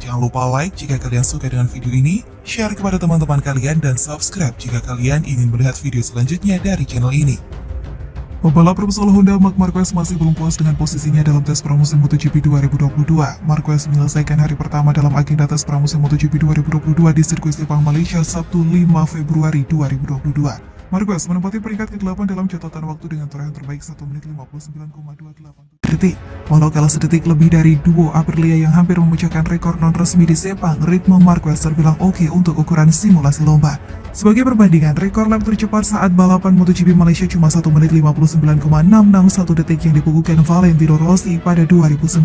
Jangan lupa like jika kalian suka dengan video ini, share kepada teman-teman kalian, dan subscribe jika kalian ingin melihat video selanjutnya dari channel ini. Pembalap Repsol Honda Marc Marquez masih belum puas dengan posisinya dalam tes pramusim MotoGP 2022. Marquez menyelesaikan hari pertama dalam agenda tes pramusim MotoGP 2022 di sirkuit Sepang, Malaysia, Sabtu 5 Februari 2022. Marquez menempati peringkat ke-8 dalam catatan waktu dengan torehan terbaik 1 menit 59,287 detik. Walau kalah sedetik lebih dari duo Aprilia yang hampir memecahkan rekor non-resmi di Sepang, ritme Marquez terbilang oke untuk ukuran simulasi lomba. Sebagai perbandingan, rekor lap tercepat saat balapan MotoGP Malaysia cuma 1 menit 59,661 detik yang dibukukan Valentino Rossi pada 2019.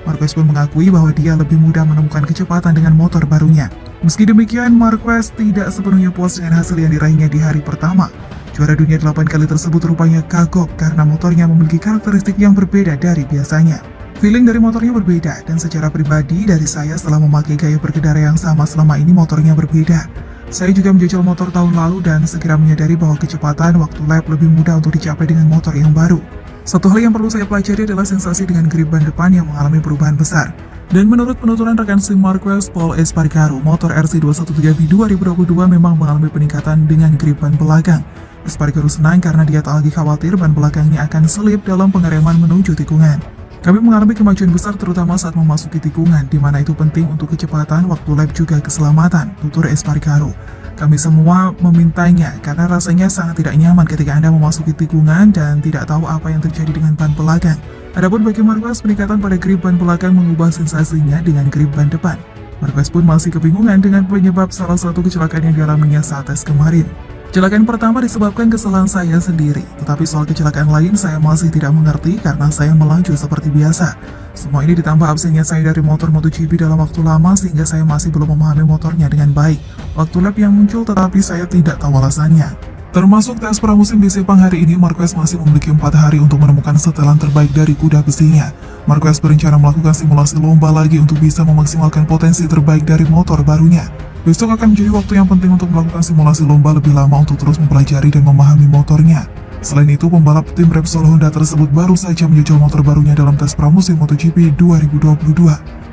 Marquez pun mengakui bahwa dia lebih mudah menemukan kecepatan dengan motor barunya. Meski demikian, Marquez tidak sepenuhnya puas dengan hasil yang diraihnya di hari pertama. Juara dunia 8 kali tersebut rupanya kagok karena motornya memiliki karakteristik yang berbeda dari biasanya. Feeling dari motornya berbeda, dan secara pribadi dari saya setelah memakai gaya berkendara yang sama selama ini motornya berbeda. Saya juga menjajal motor tahun lalu dan segera menyadari bahwa kecepatan waktu lap lebih mudah untuk dicapai dengan motor yang baru. Satu hal yang perlu saya pelajari adalah sensasi dengan grip ban depan yang mengalami perubahan besar. Dan menurut penuturan rekan sim Marquez, Pol Espargaro, motor RC213V 2022 memang mengalami peningkatan dengan grip ban belakang. Espargaro senang karena dia tak lagi khawatir ban belakangnya akan selip dalam pengereman menuju tikungan. Kami mengalami kemajuan besar terutama saat memasuki tikungan, di mana itu penting untuk kecepatan, waktu lap juga keselamatan, tutur Espargaro. Kami semua memintanya karena rasanya sangat tidak nyaman ketika Anda memasuki tikungan dan tidak tahu apa yang terjadi dengan ban belakang. Adapun bagi Marquez, peningkatan pada grip ban belakang mengubah sensasinya dengan grip ban depan. Marquez pun masih kebingungan dengan penyebab salah satu kecelakaan yang dialaminya saat tes kemarin. Kecelakaan pertama disebabkan kesalahan saya sendiri, tetapi soal kecelakaan lain saya masih tidak mengerti karena saya melaju seperti biasa. Semua ini ditambah absennya saya dari motor MotoGP dalam waktu lama sehingga saya masih belum memahami motornya dengan baik. Waktu lap yang muncul tetapi saya tidak tahu alasannya. Termasuk tes pramusim di Sepang hari ini, Marquez masih memiliki 4 hari untuk menemukan setelan terbaik dari kuda besinya. Marquez berencana melakukan simulasi lomba lagi untuk bisa memaksimalkan potensi terbaik dari motor barunya. Besok akan menjadi waktu yang penting untuk melakukan simulasi lomba lebih lama untuk terus mempelajari dan memahami motornya. Selain itu, pembalap tim Repsol Honda tersebut baru saja menjajal motor barunya dalam tes pramusim MotoGP 2022.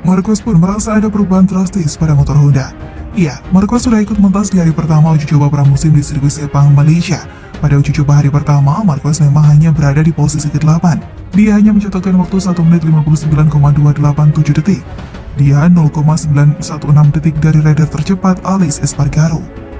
Marquez pun merasa ada perubahan drastis pada motor Honda. Iya, Marquez sudah ikut mentas di hari pertama uji coba pramusim di sirkuit Sepang, Malaysia. Pada uji coba hari pertama, Marquez memang hanya berada di posisi ke-8. Dia hanya mencatatkan waktu 1 menit 59,287 detik. Dia 0,916 detik dari rider tercepat Alex Espargaro.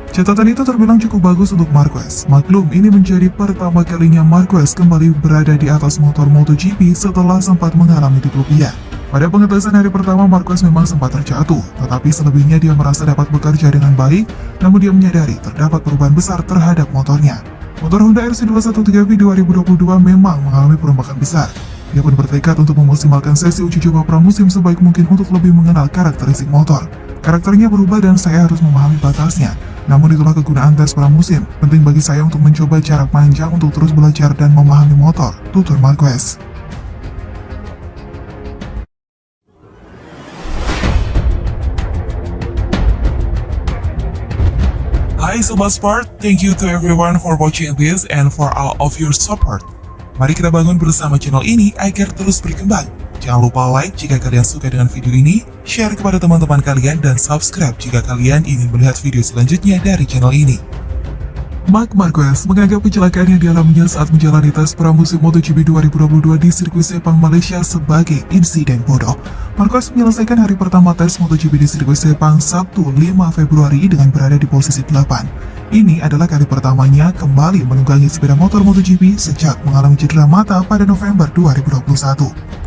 Catatan itu terbilang cukup bagus untuk Marquez. Maklum, ini menjadi pertama kalinya Marquez kembali berada di atas motor MotoGP setelah sempat mengalami diplopia. Pada pengetesan hari pertama, Marquez memang sempat terjatuh, tetapi selebihnya dia merasa dapat bekerja dengan baik, namun dia menyadari terdapat perubahan besar terhadap motornya. Motor Honda RC213V 2022 memang mengalami perombakan besar. Dia pun bertekad untuk memaksimalkan sesi uji coba pramusim sebaik mungkin untuk lebih mengenal karakteristik motor. Karakternya berubah dan saya harus memahami batasnya. Namun itulah kegunaan tes pramusim. Penting bagi saya untuk mencoba jarak panjang untuk terus belajar dan memahami motor, tutur Marquez. Hai Sobat Sport, thank you to everyone for watching this and for all of your support. Mari kita bangun bersama channel ini agar terus berkembang. Jangan lupa like jika kalian suka dengan video ini, share kepada teman-teman kalian, dan subscribe jika kalian ingin melihat video selanjutnya dari channel ini. Marc Marquez menganggap kecelakaan yang dialaminya saat menjalani tes pramusim MotoGP 2022 di sirkuit Sepang, Malaysia sebagai insiden bodoh. Marquez menyelesaikan hari pertama tes MotoGP di sirkuit Sepang Sabtu 5 Februari dengan berada di posisi 8. Ini adalah kali pertamanya kembali menunggangi sepeda motor MotoGP sejak mengalami cedera mata pada November 2021.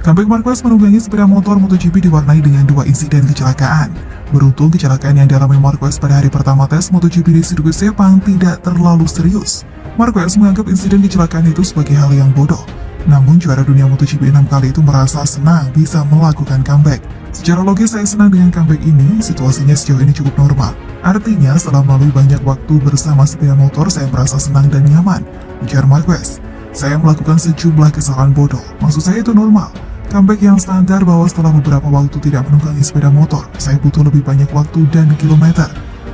Comeback Marquez menunggangi sepeda motor MotoGP diwarnai dengan 2 insiden kecelakaan. Beruntung kecelakaan yang dialami Marquez pada hari pertama tes MotoGP di sirkuit Sepang tidak terlalu serius. Marquez menganggap insiden kecelakaan itu sebagai hal yang bodoh. Namun juara dunia MotoGP 6 kali itu merasa senang bisa melakukan comeback. Secara logis saya senang dengan comeback ini, situasinya sejauh ini cukup normal. Artinya setelah melalui banyak waktu bersama sepeda motor saya merasa senang dan nyaman, ujar Marquez. Saya melakukan sejumlah kesalahan bodoh, maksud saya itu normal. Comeback yang standar bahwa setelah beberapa waktu tidak menunggangi sepeda motor, saya butuh lebih banyak waktu dan kilometer.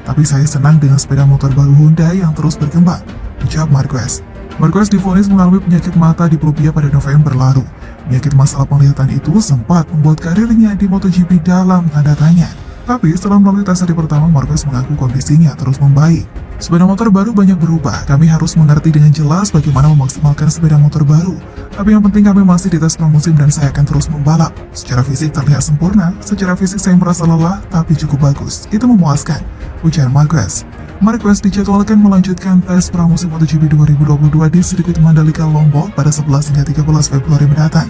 Tapi saya senang dengan sepeda motor baru Honda yang terus berkembang, ujar Marquez. Marquez divonis mengalami penyakit mata diplopia pada November lalu. Penyakit masalah penglihatan itu sempat membuat karirnya di MotoGP dalam tanda tanya. Tapi setelah melalui tes hari pertama, Marquez mengaku kondisinya terus membaik. Sepeda motor baru banyak berubah, kami harus mengerti dengan jelas bagaimana memaksimalkan sepeda motor baru. Tapi yang penting kami masih di tes pramusim dan saya akan terus membalap. Secara fisik terlihat sempurna, secara fisik saya merasa lelah, tapi cukup bagus. Itu memuaskan, ujar Marquez. Marquez dijadwalkan melanjutkan tes pramusim MotoGP 2022 di sirkuit Mandalika Lombok pada 11 hingga 13 Februari mendatang.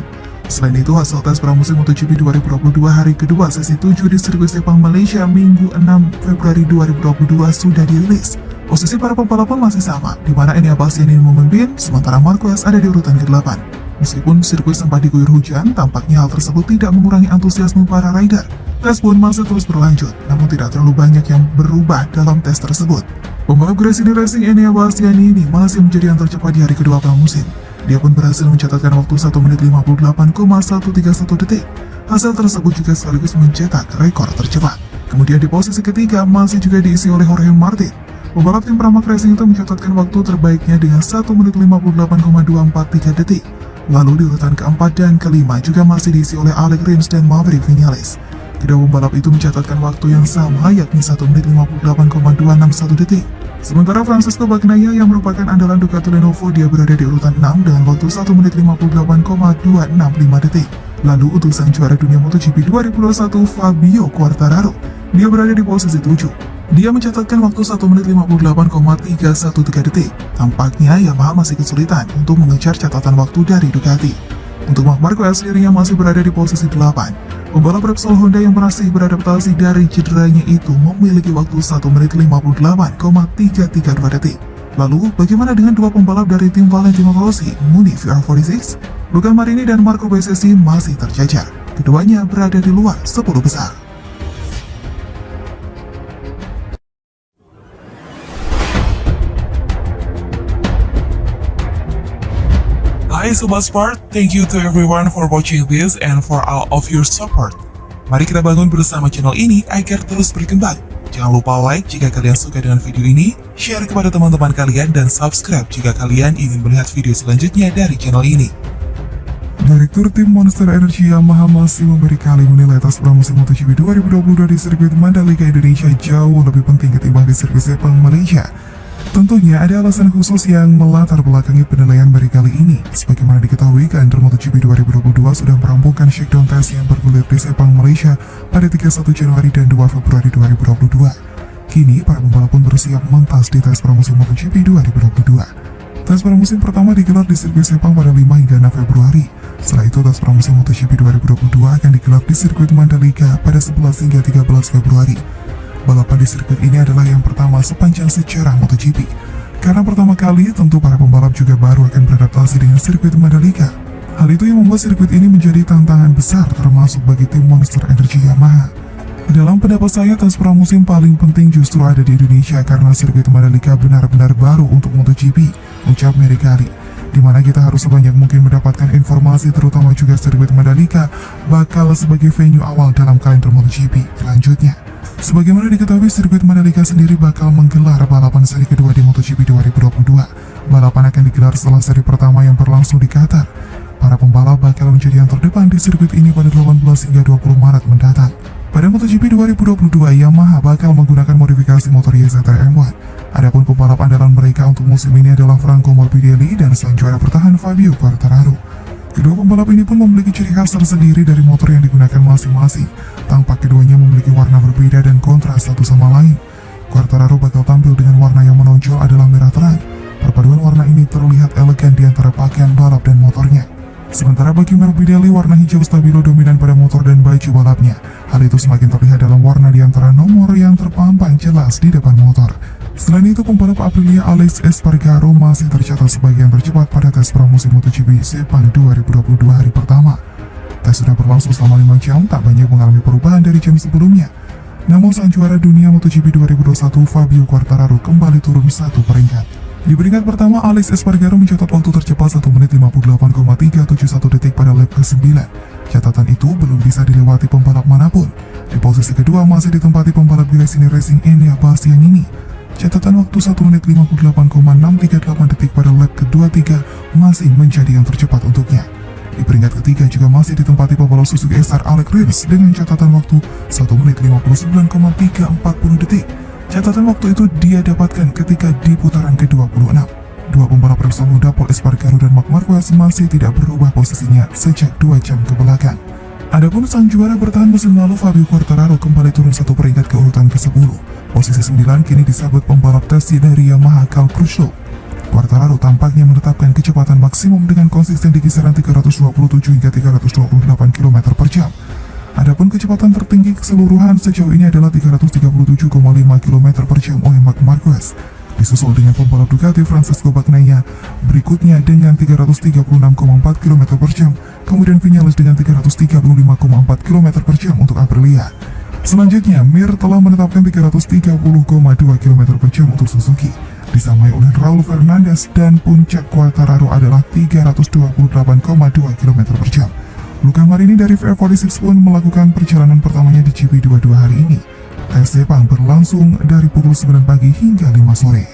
Selain itu, hasil tes pramusim MotoGP 2022 hari kedua sesi 7 di sirkuit Sepang Malaysia Minggu 6 Februari 2022 sudah dirilis. Posisi para pembalap pun masih sama, di mana Enea Bastianini memimpin, sementara Marquez ada di urutan ke-8. Meskipun sirkuit sempat diguyur hujan, tampaknya hal tersebut tidak mengurangi antusiasme para rider. Tes pun masih terus berlanjut, namun tidak terlalu banyak yang berubah dalam tes tersebut. Pembalap Gresini Racing Enea Bastianini masih menjadi yang tercepat di hari kedua pramusim. Dia pun berhasil mencatatkan waktu 1 menit 58,131 detik. Hasil tersebut juga sekaligus mencetak rekor tercepat. Kemudian di posisi ketiga masih juga diisi oleh Jorge Martin. Pembalap tim Pramac Racing itu mencatatkan waktu terbaiknya dengan 1 menit 58,243 detik. Lalu di urutan keempat dan kelima juga masih diisi oleh Alex Rins dan Maverick Vinales. Kedua pembalap itu mencatatkan waktu yang sama, yakni 1 menit 58,261 detik. Sementara Francesco Bagnaia yang merupakan andalan Ducati Lenovo, dia berada di urutan 6 dengan waktu 1 menit 58,265 detik. Lalu untuk sang juara dunia MotoGP 2021 Fabio Quartararo, dia berada di posisi 7. Dia mencatatkan waktu 1 menit 58,313 detik. Tampaknya Yamaha masih kesulitan untuk mengejar catatan waktu dari Ducati. Untuk Marc Marquez dirinya masih berada di posisi 8. Pembalap Repsol Honda yang masih beradaptasi dari cederanya itu memiliki waktu 1 menit 58,332 detik. Lalu, bagaimana dengan dua pembalap dari tim Valentino Rossi, Muni VR46? Luca Marini dan Marco Bezzecchi masih tercecer. Keduanya berada di luar 10 besar. Hai Sobat Sport, thank you to everyone for watching this and for all of your support. Mari kita bangun bersama channel ini agar terus berkembang. Jangan lupa like jika kalian suka dengan video ini, share kepada teman-teman kalian, dan subscribe jika kalian ingin melihat video selanjutnya dari channel ini. Direktur tim Monster Energy Yamaha masih memberi kali menilai tes pramusim MotoGP 2022 di sirkuit Mandalika Indonesia jauh lebih penting ketimbang di sirkuit Sepang Malaysia. Tentunya ada alasan khusus yang melatar belakangi penilaian baru kali ini. Sebagaimana diketahui, kalender MotoGP 2022 sudah merampungkan shakedown test yang bergulir di Sepang Malaysia pada 31 Januari dan 2 Februari 2022. Kini, para pembalap pun bersiap mentas di tes pramusim MotoGP 2022. Tes pramusim pertama digelar di sirkuit Sepang pada 5 hingga 6 Februari. Setelah itu, tes pramusim MotoGP 2022 akan digelar di sirkuit Mandalika pada 11 hingga 13 Februari. Balapan di sirkuit ini adalah yang pertama sepanjang sejarah MotoGP. Karena pertama kali, tentu para pembalap juga baru akan beradaptasi dengan sirkuit Mandalika. Hal itu yang membuat sirkuit ini menjadi tantangan besar termasuk bagi tim Monster Energy Yamaha. Dalam pendapat saya, tes pramusim paling penting justru ada di Indonesia karena sirkuit Mandalika benar-benar baru untuk MotoGP, ucap Merikali. Di mana kita harus sebanyak mungkin mendapatkan informasi, terutama juga sirkuit Mandalika bakal sebagai venue awal dalam kalender MotoGP selanjutnya. Sebagaimana diketahui, sirkuit Mandalika sendiri bakal menggelar balapan seri kedua di MotoGP 2022. Balapan akan digelar setelah seri pertama yang berlangsung di Qatar. Para pembalap bakal menjadi yang terdepan di sirkuit ini pada 18 hingga 20 Maret mendatang. Pada MotoGP 2022, Yamaha bakal menggunakan modifikasi motor YZR M1. Adapun pembalap andalan mereka untuk musim ini adalah Franco Morbidelli dan sang juara bertahan Fabio Quartararo. Kedua pembalap ini pun memiliki ciri khas tersendiri dari motor yang digunakan masing-masing. Tampak keduanya memiliki warna berbeda dan kontras satu sama lain. Quartararo bakal tampil dengan warna yang menonjol adalah merah terang. Perpaduan warna ini terlihat elegan di antara pakaian balap dan motornya. Sementara bagi Morbidelli, warna hijau stabilo dominan pada motor dan baju balapnya. Hal itu semakin terlihat dalam warna di antara nomor yang terpampang jelas di depan motor. Selain itu, pembalap Aprilia Alex Espargaro masih tercatat sebagai yang tercepat pada tes pramusim MotoGP Sepang 2022 hari pertama. Tes sudah berlangsung selama 5 jam, tak banyak mengalami perubahan dari jam sebelumnya. Namun sang juara dunia MotoGP 2021 Fabio Quartararo kembali turun satu peringkat. Di peringkat pertama, Alex Espargaro mencatat waktu tercepat 1 menit 58,371 detik pada lap ke-9. Catatan itu belum bisa dilewati pembalap manapun. Di posisi kedua masih ditempati pembalap Gresini Racing Enea Bastianini. Catatan waktu 1 menit 58,638 detik pada lap ke-23 masih menjadi yang tercepat untuknya. Di peringkat ketiga juga masih ditempati pembalap Suzuki SR Alex Rins dengan catatan waktu 1 menit 59,340 detik. Catatan waktu itu dia dapatkan ketika di putaran ke-26. Dua pembalap Repsol Honda Pol Espargaro dan Marc Marquez masih tidak berubah posisinya sejak 2 jam ke belakang. Adapun sang juara bertahan musim lalu Fabio Quartararo kembali turun 1 peringkat ke urutan ke-10. Posisi 9 kini disabet pembalap Tesla dari Yamaha Cal Crutchlow. Quartararo tampaknya menetapkan kecepatan maksimum dengan konsisten di kisaran 327 hingga 328 km per jam. Adapun kecepatan tertinggi keseluruhan sejauh ini adalah 337,5 km per jam oleh Marc Marquez, disusul dengan pembalap Ducati Francesco Bagnaia berikutnya dengan 336,4 km per jam, kemudian Vinales dengan 335,4 km per jam untuk Aprilia. Selanjutnya, Mir telah menetapkan 330,2 km per jam untuk Suzuki, disamai oleh Raul Fernandez, dan puncak Quartararo adalah 328,2 km per jam. Luca Marini dari VR46 pun melakukan perjalanan pertamanya di GP22 hari ini. Tes Sepang berlangsung dari pukul 9 pagi hingga 5 sore.